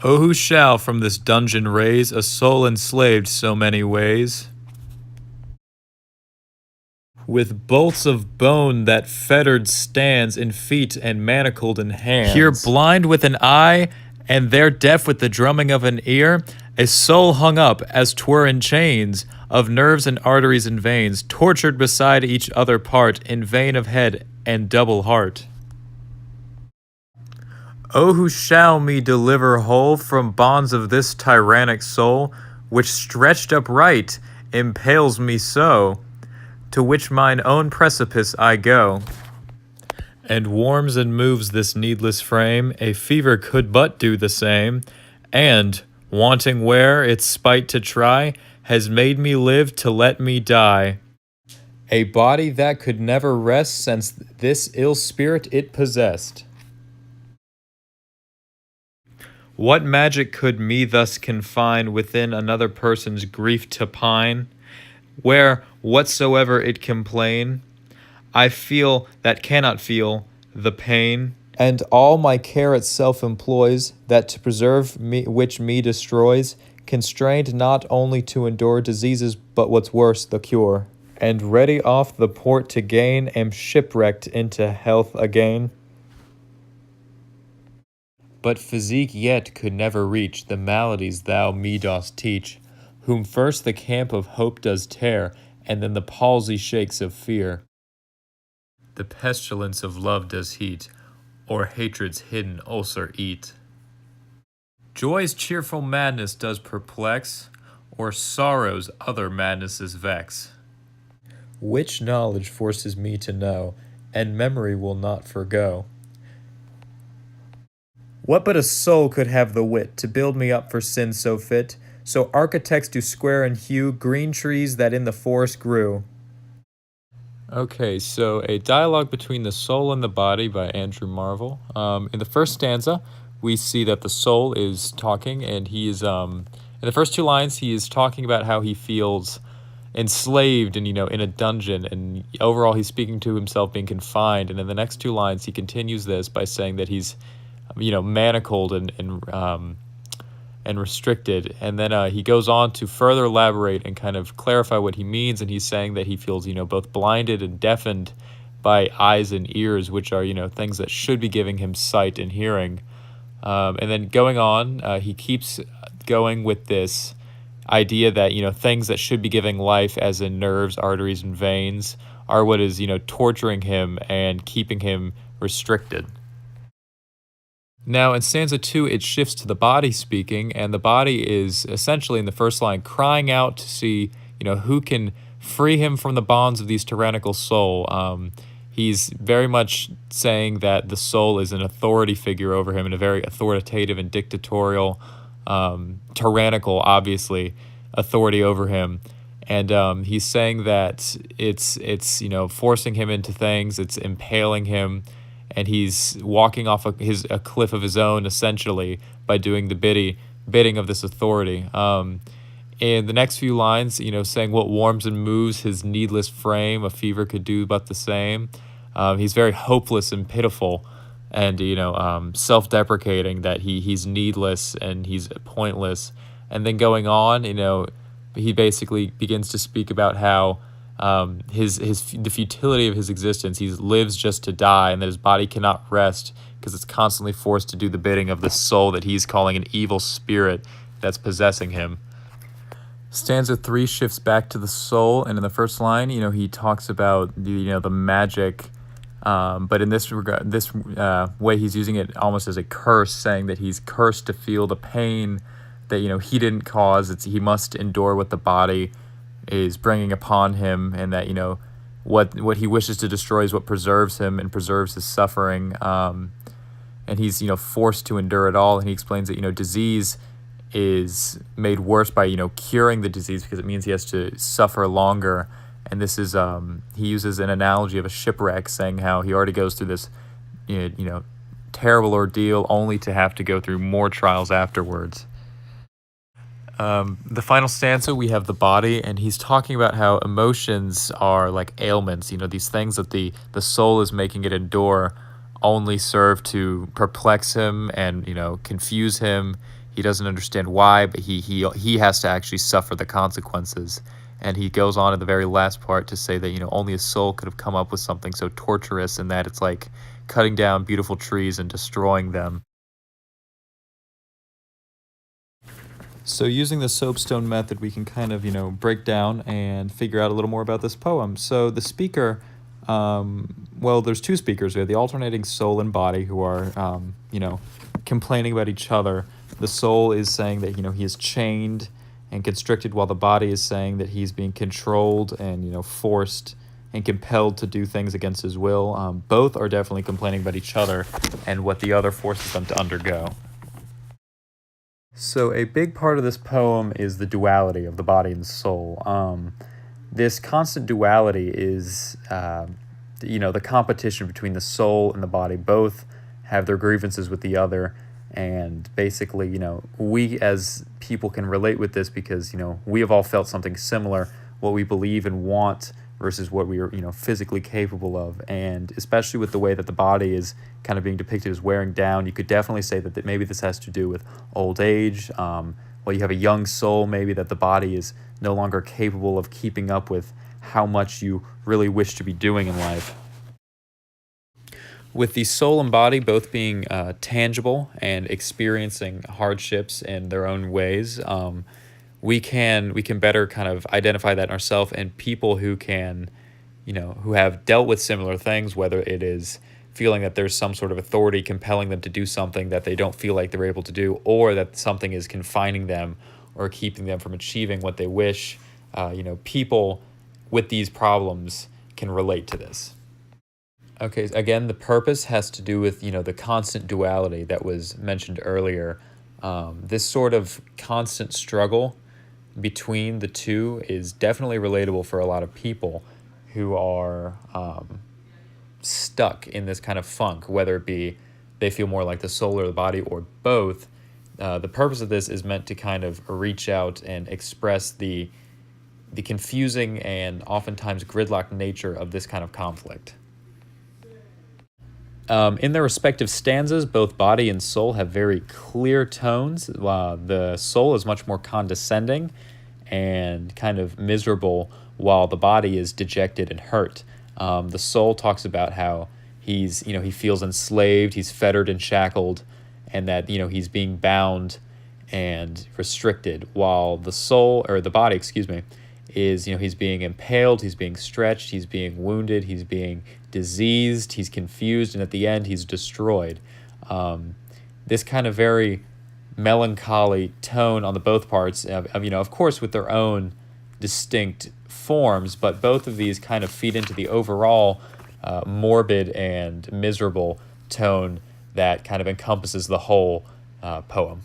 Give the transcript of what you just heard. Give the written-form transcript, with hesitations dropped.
Oh, who shall from this dungeon raise a soul enslaved so many ways? With bolts of bone that fettered stands in feet and manacled in hands. Here blind with an eye, and there deaf with the drumming of an ear, a soul hung up, as 'twere in chains, of nerves and arteries and veins, tortured beside each other part, in vein of head and double heart. O who shall me deliver whole from bonds of this tyrannic soul, which stretched upright impales me so, to which mine own precipice I go, and warms and moves this needless frame, a fever could but do the same, and, wanting where its spite to try, has made me live to let me die. A body that could never rest since this ill spirit it possessed. What magic could me thus confine within another person's grief to pine, where whatsoever it complain, I feel that cannot feel the pain, and all my care itself employs, that to preserve me which me destroys, constrained not only to endure diseases, but what's worse, the cure, and ready off the port to gain, am shipwrecked into health again. But physique yet could never reach the maladies thou me dost teach, whom first the camp of hope does tear, and then the palsy shakes of fear. The pestilence of love does heat, or hatred's hidden ulcer eat. Joy's cheerful madness does perplex, or sorrow's other madnesses vex. Which knowledge forces me to know, and memory will not forgo. What but a soul could have the wit to build me up for sin so fit, so architects do square and hew green trees that in the forest grew? Okay, so a dialogue between the soul and the body by Andrew Marvell. In the first stanza, we see that the soul is talking, and he is, in the first two lines, he is talking about how he feels enslaved and, in a dungeon, and overall he's speaking to himself being confined, and in the next two lines, he continues this by saying that he's manacled and restricted, and then he goes on to further elaborate and kind of clarify what he means, and he's saying that he feels both blinded and deafened by eyes and ears, which are things that should be giving him sight and hearing, and then going on, he keeps going with this idea that things that should be giving life, as in nerves, arteries, and veins, are what is torturing him and keeping him restricted. Now, in stanza 2, it shifts to the body speaking, and the body is essentially in the first line crying out to see, who can free him from the bonds of these tyrannical soul. He's very much saying that the soul is an authority figure over him, and a very authoritative and dictatorial, tyrannical, obviously, authority over him. And he's saying that it's forcing him into things, it's impaling him, and he's walking off a cliff of his own, essentially, by doing the bidding of this authority. In the next few lines, saying what warms and moves his needless frame, a fever could do but the same. He's very hopeless and pitiful, and self-deprecating that he's needless and he's pointless. And then going on, he basically begins to speak about how the futility of his existence. He lives just to die, and that his body cannot rest because it's constantly forced to do the bidding of the soul that he's calling an evil spirit that's possessing him. Stanza 3 shifts back to the soul, and in the first line, he talks about the magic, but in this regard, way, he's using it almost as a curse, saying that he's cursed to feel the pain that he didn't cause. He must endure what the body is bringing upon him, and that what he wishes to destroy is what preserves him and preserves his suffering, and he's forced to endure it all. And he explains that disease is made worse by curing the disease, because it means he has to suffer longer. And this is he uses an analogy of a shipwreck, saying how he already goes through this terrible ordeal only to have to go through more trials afterwards. The final stanza, we have the body, and he's talking about how emotions are like ailments. These things that the soul is making it endure only serve to perplex him and confuse him. he doesn't understand why, but he has to actually suffer the consequences. And he goes on in the very last part to say that, only a soul could have come up with something so torturous, and that it's like cutting down beautiful trees and destroying them. So using the soapstone method, we can kind of, break down and figure out a little more about this poem. So the speaker, well, there's two speakers here, the alternating soul and body, who are, complaining about each other. The soul is saying that, he is chained and constricted, while the body is saying that he's being controlled and, forced and compelled to do things against his will. Both are definitely complaining about each other and what the other forces them to undergo. So a big part of this poem is the duality of the body and the soul. This constant duality is, the competition between the soul and the body. Both have their grievances with the other, and basically, we as people can relate with this because, we have all felt something similar, what we believe and want versus what we are, physically capable of. And especially with the way that the body is kind of being depicted as wearing down, you could definitely say that maybe this has to do with old age. Well, you have a young soul, maybe that the body is no longer capable of keeping up with how much you really wish to be doing in life. With the soul and body both being tangible and experiencing hardships in their own ways, we can better kind of identify that in ourselves, and people who can, who have dealt with similar things, whether it is feeling that there's some sort of authority compelling them to do something that they don't feel like they're able to do, or that something is confining them or keeping them from achieving what they wish. People with these problems can relate to this. Okay, again, the purpose has to do with, the constant duality that was mentioned earlier. This sort of constant struggle between the two is definitely relatable for a lot of people who are stuck in this kind of funk, whether it be they feel more like the soul or the body or both. The purpose of this is meant to kind of reach out and express the confusing and oftentimes gridlocked nature of this kind of conflict. In their respective stanzas, both body and soul have very clear tones. The soul is much more condescending and kind of miserable, while the body is dejected and hurt. The soul talks about how he feels enslaved, he's fettered and shackled, and that, he's being bound and restricted, while the body, is, he's being impaled, he's being stretched, he's being wounded, he's being diseased, he's confused, and at the end he's destroyed. This kind of very melancholy tone on the both parts, of course with their own distinct forms, but both of these kind of feed into the overall morbid and miserable tone that kind of encompasses the whole poem.